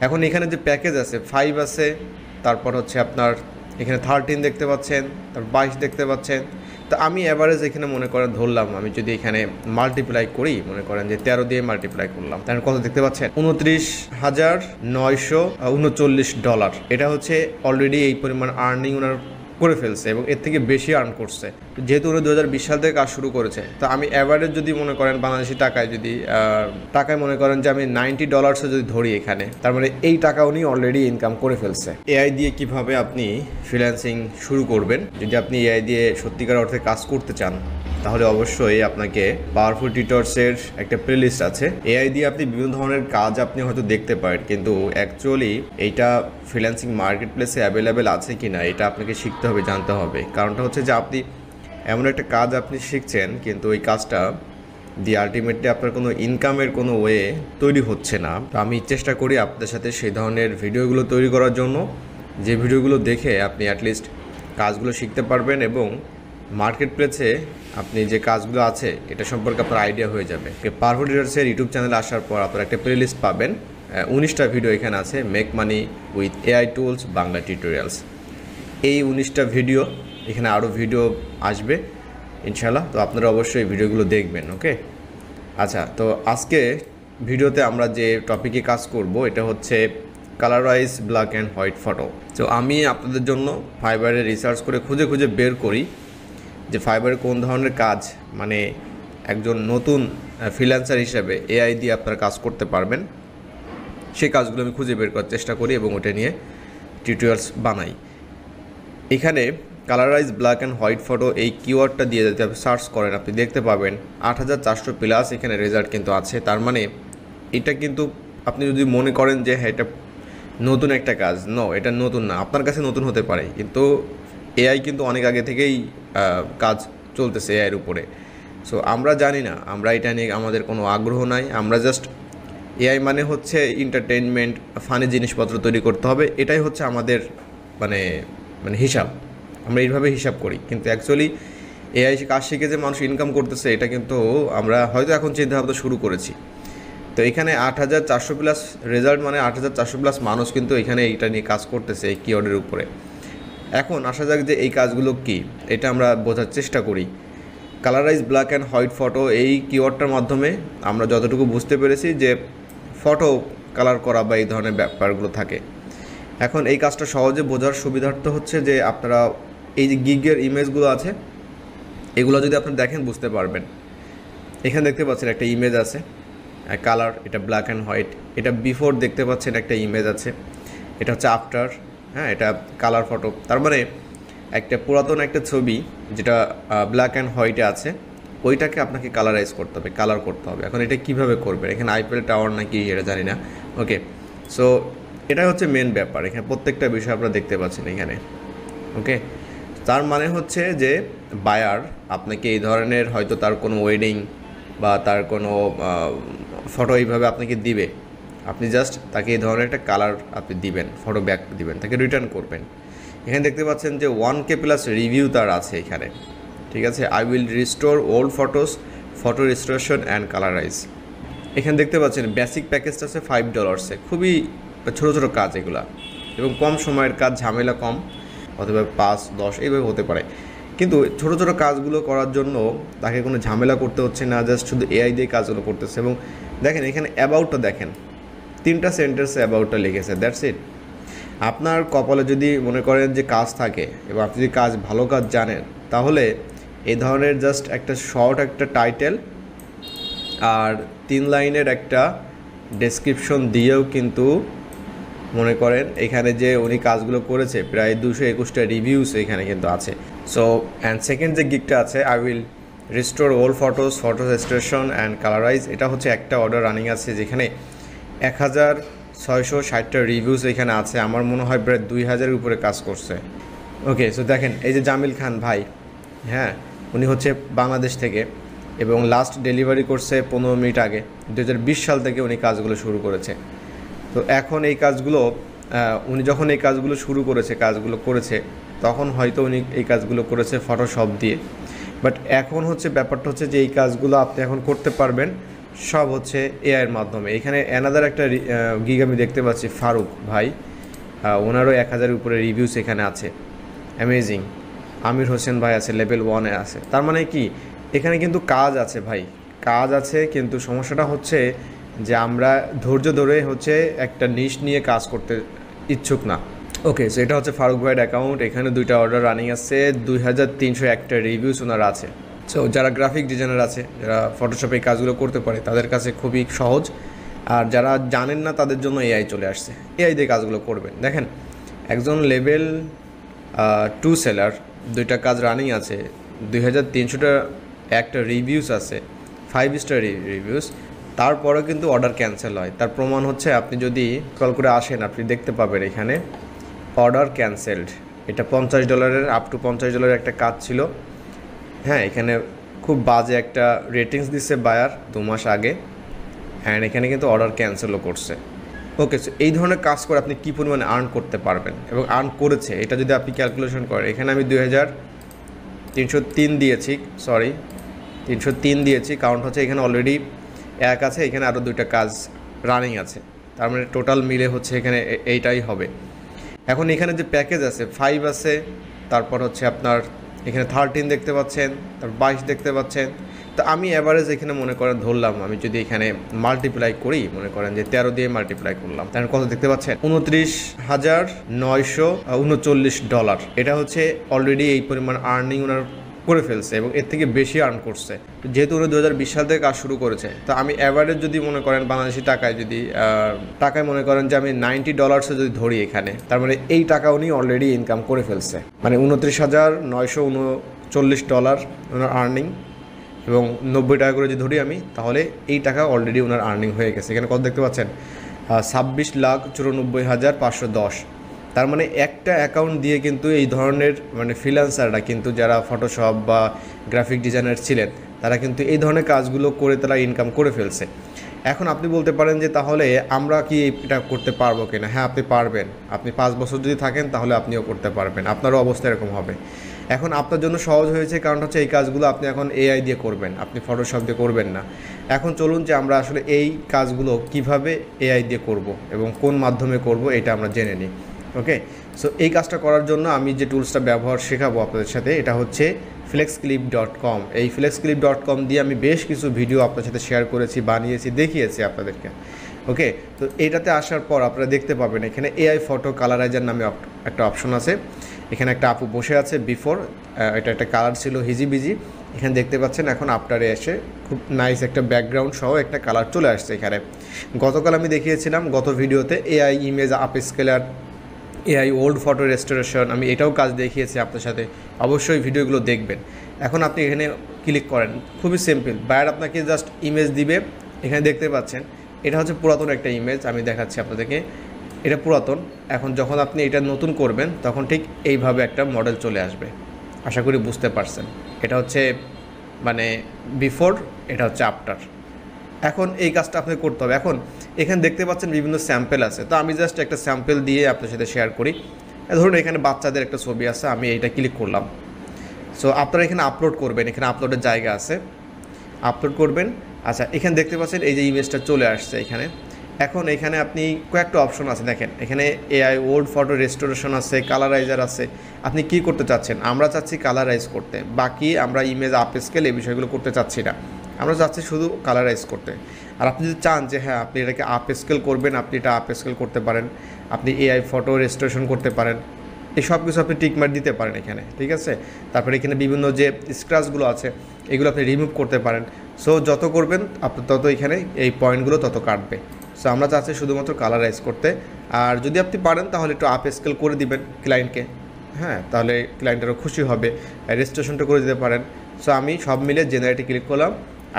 এখন এখানে যে প্যাকেজ আছে 5 আছে, তারপর হচ্ছে আপনার এখানে 13 দেখতে পাচ্ছেন, তারপর 22 দেখতে পাচ্ছেন। তো আমি অ্যাভারেজ এখানে মনে করেন ধরলাম, আমি যদি এখানে মাল্টিপ্লাই করি, মনে করেন যে 13 দিয়ে মাল্টিপ্লাই করলাম, তাহলে কত দেখতে পাচ্ছেন? $29,939। এটা হচ্ছে অলরেডি এই পরিমাণ আর্নিং ওনার করে ফেলছে এবং এর থেকে বেশি আর্ন করছে। যেহেতু উনি 2020 সাল থেকে কাজ শুরু করেছে, তো আমি অ্যাভারেজ যদি মনে করেন বাংলাদেশি টাকায় যদি টাকায় মনে করেন যে আমি $90 যদি ধরি এখানে, তার মানে এই টাকা উনি অলরেডি ইনকাম করে ফেলছে। এআই দিয়ে কিভাবে আপনি ফ্রিল্যান্সিং শুরু করবেন, যদি আপনি এআই দিয়ে সত্যিকার অর্থে কাজ করতে চান, তাহলে অবশ্যই আপনাকে পাওয়ারফুল টিউটরসের একটা প্লেলিস্ট আছে। এআই দিয়ে আপনি বিভিন্ন ধরনের কাজ আপনি হয়তো দেখতে পারেন, কিন্তু অ্যাকচুয়ালি এইটা ফ্রিল্যান্সিং মার্কেট প্লেসে অ্যাভেলেবেল আছে কি না এটা আপনাকে শিখতে হবে, জানতে হবে। কারণটা হচ্ছে যে আপনি এমন একটা কাজ আপনি শিখছেন, কিন্তু ওই কাজটা দিয়ে আলটিমেটলি আপনার কোনো ইনকামের কোনো ওয়ে তৈরি হচ্ছে না। তো আমি চেষ্টা করি আপনাদের সাথে সেই ধরনের ভিডিওগুলো তৈরি করার জন্য, যে ভিডিওগুলো দেখে আপনি অ্যাটলিস্ট কাজগুলো শিখতে পারবেন এবং মার্কেট প্লেসে আপনি যে কাজগুলো আছে এটা সম্পর্কে আপনার আইডিয়া হয়ে যাবে। পাওয়ারফুল টিউটরসের ইউটিউব চ্যানেলে আসার পর আপনারা একটা প্লেলিস্ট পাবেন, 19টা ভিডিও এখানে আছে, make money with AI tools Bangla tutorials. এই 19টা ভিডিও, এখানে আরও ভিডিও আসবে ইনশাল্লাহ, তো আপনারা অবশ্যই এই ভিডিওগুলো দেখবেন। ওকে, আচ্ছা, তো আজকে ভিডিওতে আমরা যে টপিকে কাজ করব এটা হচ্ছে colourise black and white photo. তো আমি আপনাদের জন্য ফাইবারে রিসার্চ করে খুঁজে খুঁজে বের করি যে ফাইবারে কোন ধরনের কাজ, মানে একজন নতুন ফ্রিল্যান্সার হিসেবে এআই দিয়ে আপনারা কাজ করতে পারবেন, সেই কাজগুলো আমি খুঁজে বের করার চেষ্টা করি এবং ওটা নিয়ে টিউটোরিয়ালস বানাই। এখানে colourise black and white photo এই কিওয়ার্ডটা দিয়ে যদি আপনি সার্চ করেন, আপনি দেখতে পাবেন 8400 প্লাস এখানে রেজাল্ট কিন্তু আছে। তার মানে এটা কিন্তু আপনি যদি মনে করেন যে হ্যাঁ এটা নতুন একটা কাজ, এটা নতুন না, আপনার কাছে নতুন হতে পারে, কিন্তু এআই কিন্তু অনেক আগে থেকেই কাজ চলতেছে এআইয়ের উপরে। সো আমরা জানি না, আমরা এটা নিয়ে আমাদের কোনো আগ্রহ নাই, আমরা জাস্ট এআই মানে হচ্ছে এন্টারটেইনমেন্ট, ফানি জিনিসপত্র তৈরি করতে হবে, এটাই হচ্ছে আমাদের মানে মানে হিসাব, আমরা এইভাবে হিসাব করি। কিন্তু অ্যাকচুয়ালি এআই কাজ শিখে যে মানুষ ইনকাম করতেছে এটা কিন্তু আমরা হয়তো এখন চিন্তাভাবনা শুরু করেছি। তো এখানে 8400 প্লাস রেজাল্ট, মানে 8400 প্লাস মানুষ কিন্তু এখানে এইটা নিয়ে কাজ করতেছে এই কিওয়ার্ডের উপরে। এখন আসা যাক যে এই কাজগুলো কি, এটা আমরা বোঝার চেষ্টা করি। Colourise black and white photo এই কিওয়ার্ডটার মাধ্যমে আমরা যতটুকু বুঝতে পেরেছি যে ফটো কালার করা বা এই ধরনের ব্যাপারগুলো থাকে। এখন এই কাজটা সহজে বোঝার সুবিধার্থে হচ্ছে যে আপনারা এই যে গিগের ইমেজগুলো আছে এগুলো যদি আপনি দেখেন বুঝতে পারবেন। এখানে দেখতে পাচ্ছেন একটা ইমেজ আছে কালার, এটা ব্ল্যাক অ্যান্ড হোয়াইট। এটা বিফোর দেখতে পাচ্ছেন একটা ইমেজ আছে, এটা হচ্ছে আফটার, হ্যাঁ এটা কালার ফটো। তার মানে একটা পুরাতন একটা ছবি যেটা ব্ল্যাক অ্যান্ড হোয়াইটে আছে ওইটাকে আপনাকে কালারাইজ করতে হবে, কালার করতে হবে। এখন এটা কিভাবে করবেন, এখানে আইপিএল টাওয়ার নাকি এটা জানি না। ওকে, সো এটা হচ্ছে মেন ব্যাপার, এখানে প্রত্যেকটা বিষয় আপনারা দেখতে পাচ্ছেন এখানে। ওকে, তার মানে হচ্ছে যে বায়ার আপনাকে এই ধরনের হয়তো তার কোনো ওয়েডিং বা তার কোনো ফটো এইভাবে আপনাকে দিবে, আপনি জাস্ট তাকে এই ধরনের একটা কালার আপনি দিবেন, ফটো ব্যাক দিবেন, তাকে রিটার্ন করবেন। এখানে দেখতে পাচ্ছেন যে 1K প্লাস রিভিউ তার আছে এখানে, ঠিক আছে। I will restore old photos, photo restoration and colourise. এখানে দেখতে পাচ্ছেন বেসিক প্যাকেজটা আছে $5, খুবই ছোটো ছোটো কাজ এগুলা এবং কম সময়ের কাজ, ঝামেলা কম, অথবা 5-10 এইভাবে হতে পারে। কিন্তু ছোটো ছোটো কাজগুলো করার জন্য তাকে কোনো ঝামেলা করতে হচ্ছে না, জাস্ট শুধু এআই দিয়ে কাজগুলো করতেছে। এবং দেখেন এখানে অ্যাবাউটটা দেখেন, 3টা সেন্টেন্সে অ্যাবাউটটা লিখেছে, দ্যাটস ইট। আপনার কপালে যদি মনে করেন যে কাজ থাকে এবং আপনি যদি কাজ ভালো কাজ জানেন, তাহলে এই ধরনের জাস্ট একটা শর্ট একটা টাইটেল আর 3 লাইনের একটা ডেসক্রিপশন দিয়েও কিন্তু মনে করেন এখানে যে উনি কাজগুলো করেছে প্রায় 221টা রিভিউস এখানে কিন্তু আছে। সো অ্যান্ড সেকেন্ড যে গিগটা আছে, I will restore old photos, photo restoration and colourise, এটা হচ্ছে একটা অর্ডার রানিং আছে যেখানে 1660টা রিভিউস এখানে আছে। আমার মনে হয় প্রায় 2000-এর উপরে কাজ করছে। ওকে, সো দেখেন এই যে জামিল খান ভাই, হ্যাঁ উনি হচ্ছে বাংলাদেশ থেকে এবং লাস্ট ডেলিভারি করছে 15 মিনিট আগে, 2020 সাল থেকে উনি কাজগুলো শুরু করেছে। তো এখন এই কাজগুলো উনি যখন এই কাজগুলো শুরু করেছে, কাজগুলো করেছে, তখন হয়তো উনি এই কাজগুলো করেছে ফটোশপ দিয়ে, বাট এখন হচ্ছে ব্যাপারটা হচ্ছে যে এই কাজগুলো আপনি এখন করতে পারবেন সব হচ্ছে এআইয়ের মাধ্যমে। এখানে অ্যানাদার একটা গিগ আমি দেখতে পাচ্ছি, ফারুক ভাই, ওনারও 1000-এর উপরে রিভিউস এখানে আছে, অ্যামেজিং। আমির হোসেন ভাই আছে, লেভেল 1-এ আছে। তার মানে কি, এখানে কিন্তু কাজ আছে ভাই, কাজ আছে, কিন্তু সমস্যাটা হচ্ছে যে আমরা ধৈর্য ধরে হচ্ছে একটা নিশ নিয়ে কাজ করতে ইচ্ছুক না। ওকে, সো এটা হচ্ছে ফারুক ভাইয়ের অ্যাকাউন্ট। এখানে 2টা অর্ডার রানিং আছে, 2301টা রিভিউস ওনার আছে। সো যারা গ্রাফিক ডিজাইনার আছে, যারা ফটোশপে এই কাজগুলো করতে পারে, তাদের কাছে খুবই সহজ। আর যারা জানেন না তাদের জন্য এআই চলে আসছে, এআই দিয়ে কাজগুলো করবেন। দেখেন, একজন লেভেল 2 সেলার, 2টা কাজ রানিং আছে, 2300টা একটা রিভিউস আছে, 5 স্টার রিভিউস, তারপরেও কিন্তু অর্ডার ক্যান্সেল হয়। তার প্রমাণ হচ্ছে আপনি যদি কল করে আসেন, আপনি দেখতে পাবেন এখানে অর্ডার ক্যান্সেলড। এটা $50 আপ টু $50 একটা কাজ ছিল। হ্যাঁ, এখানে খুব বাজে একটা রেটিংস দিচ্ছে বায়ার 2 মাস আগে, অ্যান্ড এখানে কিন্তু অর্ডার ক্যান্সেলও করছে। ওকে, সো এই ধরনের কাজ করে আপনি কী পরিমাণে আর্ন করতে পারবেন এবং আর্ন করেছে এটা যদি আপনি ক্যালকুলেশন করেন, এখানে আমি 2303 দিয়েছি, 303 দিয়েছি, কাউন্ট হচ্ছে এখানে অলরেডি 1 আছে, এখানে আরও 2টা কাজ রানিং আছে, তার মানে টোটাল মিলে হচ্ছে এখানে এইটাই হবে। এখন এখানে যে প্যাকেজ আছে 5 আছে, তারপর হচ্ছে আপনার এখানে 13 দেখতে পাচ্ছেন, তারপর 22 দেখতে পাচ্ছেন। তো আমি অ্যাভারেজ এখানে মনে করেন ধরলাম, আমি যদি এখানে মাল্টিপ্লাই করি, মনে করেন যে 13 দিয়ে মাল্টিপ্লাই করলাম, তাহলে কত দেখতে পাচ্ছেন? $29,939। এটা হচ্ছে অলরেডি এই পরিমাণ আর্নিং ওনার করে ফেলছে এবং এর থেকে বেশি আর্ন করছে। যেহেতু উনি 2020 সাল থেকে কাজ শুরু করেছে, তো আমি অ্যাভারেজ যদি মনে করেন বাংলাদেশি টাকায় যদি টাকায় মনে করেন যে আমি $90 যদি ধরি এখানে, তার মানে এই টাকা উনি অলরেডি ইনকাম করে ফেলছে, মানে $29,939 ওনার আর্নিং, এবং 90 টাকা করে যদি ধরি আমি, তাহলে এই টাকা অলরেডি ওনার আর্নিং হয়ে গেছে। এখানে কত দেখতে পাচ্ছেন? 26,94,510। তার মানে একটা অ্যাকাউন্ট দিয়ে কিন্তু এই ধরনের মানে ফ্রিল্যান্সাররা কিন্তু যারা ফটোশপ বা গ্রাফিক ডিজাইনার ছিলেন, তারা কিন্তু এই ধরনের কাজগুলো করে তারা ইনকাম করে ফেলছে। এখন আপনি বলতে পারেন যে তাহলে আমরা কি এটা করতে পারবো কিনা? হ্যাঁ, আপনি পারবেন। আপনি 5 বছর যদি থাকেন তাহলে আপনিও করতে পারবেন, আপনারও অবস্থা এরকম হবে। এখন আপনার জন্য সহজ হয়েছে, কারণ হচ্ছে এই কাজগুলো আপনি এখন এআই দিয়ে করবেন, আপনি ফটোশপ দিয়ে করবেন না। এখন চলুন যে আমরা আসলে এই কাজগুলো কিভাবে এআই দিয়ে করব এবং কোন মাধ্যমে করব এটা আমরা জেনে নিই। ওকে, সো এই কাজটা করার জন্য আমি যে টুলসটা ব্যবহার শেখাবো আপনাদের সাথে, এটা হচ্ছে flexclip.com। এই flexclip.com দিয়ে আমি বেশ কিছু ভিডিও আপনার সাথে শেয়ার করেছি, বানিয়েছি, দেখিয়েছি আপনাদেরকে। ওকে, তো এইটাতে আসার পর আপনারা দেখতে পাবেন এখানে এআই ফটো কালারাইজার নামে একটা অপশন আছে। এখানে একটা আপু বসে আছে বিফোর, এটা একটা কালার ছিল হিজিবিজি, এখানে দেখতে পাচ্ছেন। এখন আফটারে এসে খুব নাইস একটা ব্যাকগ্রাউন্ড সহ একটা কালার চলে আসছে এখানে। গতকাল আমি দেখিয়েছিলাম গত ভিডিওতে AI image up scalar, AI old photo restoration, আমি এটাও কাজ দেখিয়েছি আপনার সাথে, অবশ্যই ভিডিওগুলো দেখবেন। এখন আপনি এখানে ক্লিক করেন, খুবই সিম্পল, বায়ার আপনাকে জাস্ট ইমেজ দিবে। এখানে দেখতে পাচ্ছেন এটা হচ্ছে পুরাতন একটা ইমেজ, আমি দেখাচ্ছি আপনাদেরকে, এটা পুরাতন। এখন যখন আপনি এটা নতুন করবেন তখন ঠিক এইভাবে একটা মডেল চলে আসবে, আশা করি বুঝতে পারছেন। এটা হচ্ছে মানে বিফোর, এটা হচ্ছে আফটার। এখন এই কাজটা আপনাকে করতে হবে। এখন এখানে দেখতে পাচ্ছেন বিভিন্ন স্যাম্পেল আছে, তো আমি জাস্ট একটা স্যাম্পেল দিয়ে আপনার সাথে শেয়ার করি। ধরুন এখানে বাচ্চাদের একটা ছবি আছে, আমি এইটা ক্লিক করলাম। সো আপনারা এখানে আপলোড করবেন, এখানে আপলোডের জায়গা আছে, আপলোড করবেন। আচ্ছা, এখানে দেখতে পাচ্ছেন এই যে ইমেজটা চলে আসছে এখানে। এখন এখানে আপনি কয়েকটা অপশন আছে, দেখেন এখানে এআই ওল্ড ফটো রেস্টোরেশন আছে, কালারাইজার আছে। আপনি কি করতে চাচ্ছেন? আমরা চাচ্ছি কালারাইজ করতে, বাকি আমরা ইমেজ আপ স্কেল এই বিষয়গুলো করতে চাচ্ছি না, আমরা চাচ্ছি শুধু কালারাইজ করতে। আর আপনি যদি চান যে হ্যাঁ আপনি এটাকে আপ স্কেল করবেন, আপনি এটা আপ স্কেল করতে পারেন, আপনি এআই ফটো রেস্টোরেশন করতে পারেন, এই সব কিছু আপনি টিকমার্ক দিতে পারেন এখানে, ঠিক আছে। তারপরে এখানে বিভিন্ন যে স্ক্র্যাচগুলো আছে এগুলো আপনি রিমুভ করতে পারেন। সো যত করবেন আপনি তত এখানে এই পয়েন্টগুলো তত কাটবে। সো আমরা চাচ্ছি শুধুমাত্র কালারাইজ করতে। আর যদি আপনি পারেন তাহলে একটু আপ স্কেল করে দিবেন ক্লায়েন্টকে, হ্যাঁ, তাহলে ক্লায়েন্টেরও খুশি হবে, রেজিস্ট্রেশনটা করে দিতে পারেন। সো আমি সব মিলে জেনারেটে ক্লিক করলাম,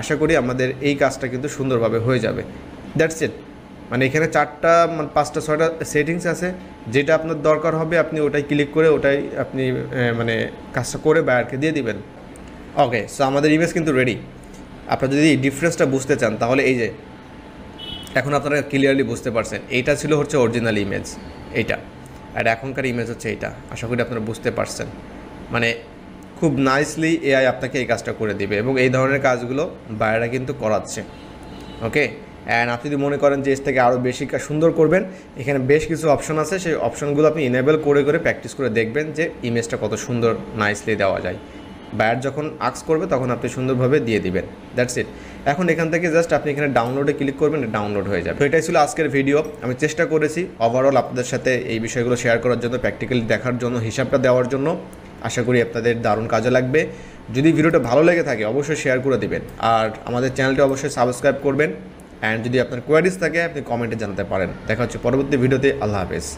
আশা করি আমাদের এই কাজটা কিন্তু সুন্দরভাবে হয়ে যাবে। That's it. মানে এখানে 4টা 5টা 6টা সেটিংস আছে, যেটা আপনার দরকার হবে আপনি ওটাই ক্লিক করে ওটাই আপনি মানে কাজটা করে বায়ারকে দিয়ে দিবেন। ওকে, সো আমাদের ইমেজ কিন্তু রেডি। আপনারা যদি ডিফারেন্সটা বুঝতে চান তাহলে এই যে এখন আপনারা ক্লিয়ারলি বুঝতে পারছেন, এইটা ছিল হচ্ছে অরিজিনাল ইমেজ এইটা, আর এখনকার ইমেজ হচ্ছে এইটা। আশা করি আপনারা বুঝতে পারছেন। মানে খুব নাইসলি এআই আপনাকে এই কাজটা করে দিবে এবং এই ধরনের কাজগুলো বায়াররা কিন্তু করাচ্ছে। ওকে। অ্যান্ড আপনি যদি মনে করেন যে এর থেকে আরও বেশি সুন্দর করবেন, এখানে বেশ কিছু অপশন আছে, সেই অপশনগুলো আপনি ইনেবল করে প্র্যাকটিস করে দেখবেন যে ইমেজটা কত সুন্দর নাইসলি দেওয়া যায়। বায়ার যখন আক্স করবে তখন আপনি সুন্দরভাবে দিয়ে দিবেন। That's it. এখন এখান থেকে জাস্ট আপনি এখানে ডাউনলোডে ক্লিক করবেন, ডাউনলোড হয়ে যাবে। তো এটাই ছিল আজকের ভিডিও। আমি চেষ্টা করেছি ওভারঅল আপনাদের সাথে এই বিষয়গুলো শেয়ার করার জন্য, প্র্যাকটিক্যালি দেখার জন্য, হিসাবটা দেওয়ার জন্য। আশা করি আপনাদের দারুণ কাজে লাগবে। যদি ভিডিওটা ভালো লেগে থাকে অবশ্যই শেয়ার করে দিবেন, আর আমাদের চ্যানেলটি অবশ্যই সাবস্ক্রাইব করবেন। অ্যান্ড যদি আপনার কোয়ারিজ থাকে আপনি কমেন্টে জানাতে পারেন। দেখা হচ্ছে পরবর্তী ভিডিওতে। আল্লাহ হাফেজ।